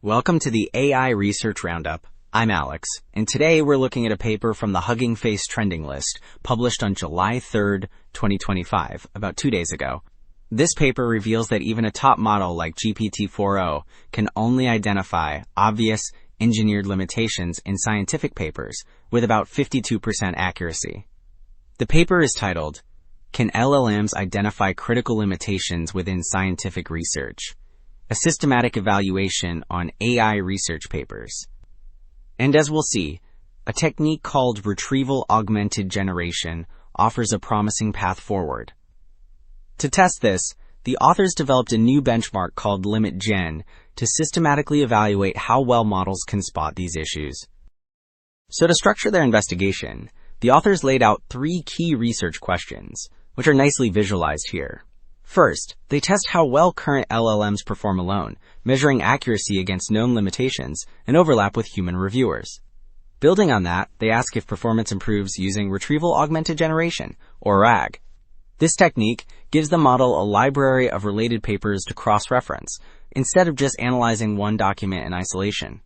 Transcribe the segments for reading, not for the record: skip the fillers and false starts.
Welcome to the AI Research Roundup. I'm Alex, and today we're looking at a paper from the Hugging Face trending list, published on July 3rd, 2025, about 2 days ago. This paper reveals that even a top model like GPT-4o can only identify obvious, engineered limitations in scientific papers with about 52% accuracy. The paper is titled, "Can LLMs Identify Critical Limitations Within Scientific Research? A Systematic Evaluation on AI Research Papers." And as we'll see, a technique called retrieval augmented generation offers a promising path forward. To test this, the authors developed a new benchmark called LIMITGEN to systematically evaluate how well models can spot these issues. So to structure their investigation, the authors laid out 3 key research questions, which are nicely visualized here. First, they test how well current LLMs perform alone, measuring accuracy against known limitations and overlap with human reviewers. Building on that, they ask if performance improves using retrieval augmented generation, or RAG. This technique gives the model a library of related papers to cross-reference, instead of just analyzing one document in isolation.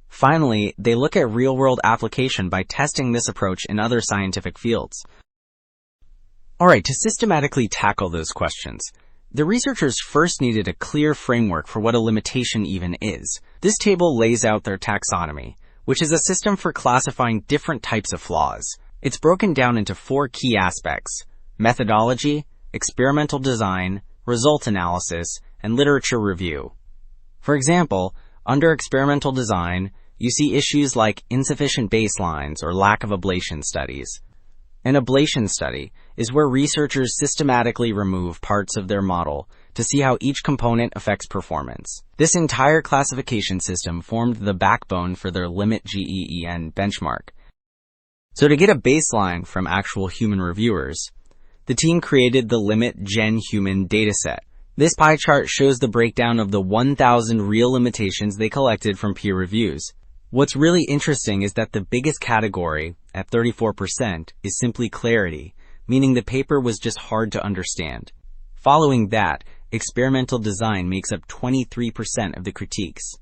Finally, they look at real-world application by testing this approach in other scientific fields. Alright, to systematically tackle those questions, the researchers first needed a clear framework for what a limitation even is. This table lays out their taxonomy, which is a system for classifying different types of flaws. It's broken down into 4 key aspects: methodology, experimental design, result analysis, and literature review. For example, under experimental design, you see issues like insufficient baselines or lack of ablation studies. An ablation study is where researchers systematically remove parts of their model to see how each component affects performance. This entire classification system formed the backbone for their LIMITGEN benchmark. So to get a baseline from actual human reviewers, the team created the LIMITGEN human dataset. This pie chart shows the breakdown of the 1,000 real limitations they collected from peer reviews. What's really interesting is that the biggest category, at 34%, is simply clarity, meaning the paper was just hard to understand. Following that, experimental design makes up 23% of the critiques.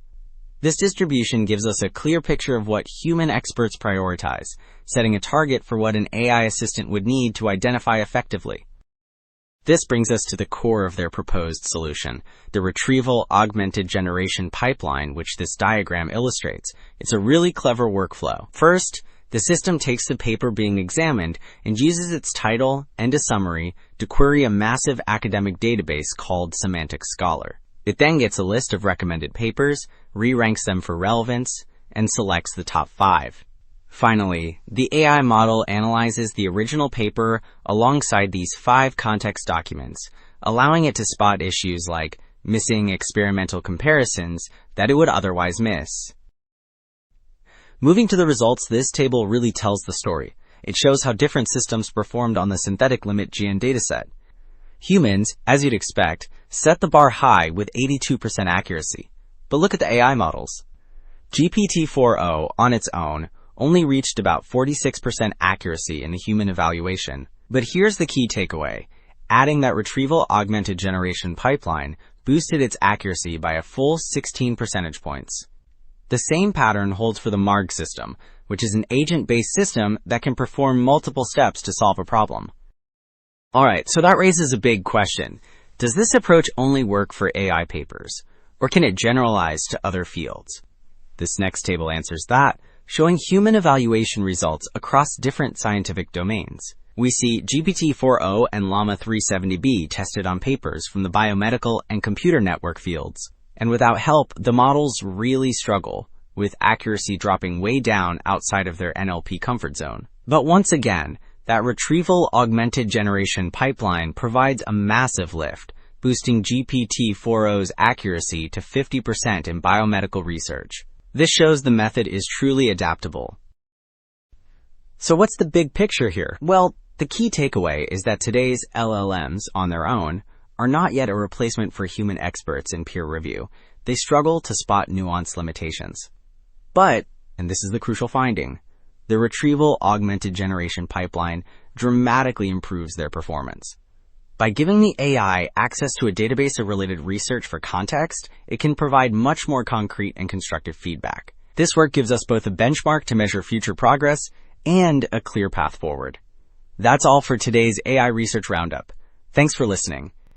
This distribution gives us a clear picture of what human experts prioritize, setting a target for what an AI assistant would need to identify effectively. This brings us to the core of their proposed solution, the retrieval augmented generation pipeline, which this diagram illustrates. It's a really clever workflow. First, the system takes the paper being examined and uses its title and a summary to query a massive academic database called Semantic Scholar. It then gets a list of recommended papers, re-ranks them for relevance, and selects the top 5. Finally, the AI model analyzes the original paper alongside these 5 context documents, allowing it to spot issues like missing experimental comparisons that it would otherwise miss. Moving to the results, this table really tells the story. It shows how different systems performed on the synthetic LIMITGEN dataset. Humans, as you'd expect, set the bar high with 82% accuracy. But look at the AI models. GPT-4o, on its own, only reached about 46% accuracy in the human evaluation. But here's the key takeaway. Adding that retrieval augmented generation pipeline boosted its accuracy by a full 16 percentage points. The same pattern holds for the MARG system, which is an agent-based system that can perform multiple steps to solve a problem. Alright, so that raises a big question. Does this approach only work for AI papers, or can it generalize to other fields? This next table answers that, showing human evaluation results across different scientific domains. We see GPT-4o and Llama 370B tested on papers from the biomedical and computer network fields. And without help, the models really struggle, with accuracy dropping way down outside of their NLP comfort zone. But once again, that retrieval augmented generation pipeline provides a massive lift, boosting GPT-4o's accuracy to 50% in biomedical research. This shows the method is truly adaptable. So what's the big picture here? Well, the key takeaway is that today's LLMs, on their own, are not yet a replacement for human experts in peer review. They struggle to spot nuanced limitations. But, and this is the crucial finding, the retrieval augmented generation pipeline dramatically improves their performance. By giving the AI access to a database of related research for context, it can provide much more concrete and constructive feedback. This work gives us both a benchmark to measure future progress and a clear path forward. That's all for today's AI Research Roundup. Thanks for listening.